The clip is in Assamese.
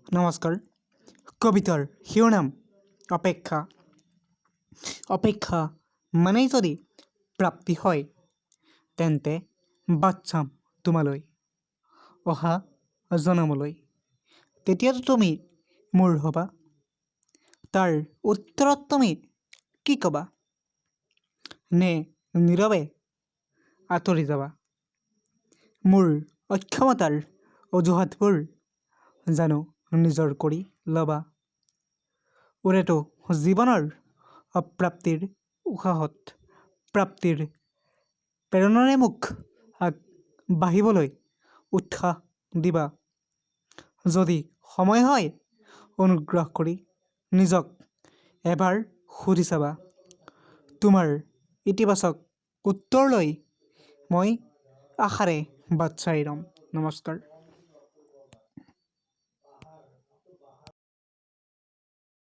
নমস্কাৰ। কবিতাৰ শিৰোনাম অপেক্ষা। অপেক্ষা মানেই যদি প্ৰাপ্তি হয়, তেন্তে বাট চাম তোমালৈ অহা জনমলৈ। তেতিয়াতো তুমি মোৰ হ'বা। তাৰ উত্তৰত তুমি কি ক'বা? নে নীৰৱে আঁতৰি যাবা? মোৰ অক্ষমতাৰ অজুহাতবোৰ জানো নিজৰ কৰি ল'বা? ওৰেতো জীৱনৰ অপ্ৰাপ্তিৰ উশাহত প্ৰাপ্তিৰ প্ৰেৰণাৰে মোক আগবাঢ়িবলৈ উৎসাহ দিবা। যদি সময় হয়, অনুগ্ৰহ কৰি নিজক এবাৰ সুধি চাবা। তোমাৰ ইতিবাচক উত্তৰলৈ মই আশাৰে বাট চাই ৰ'ম। নমস্কাৰ।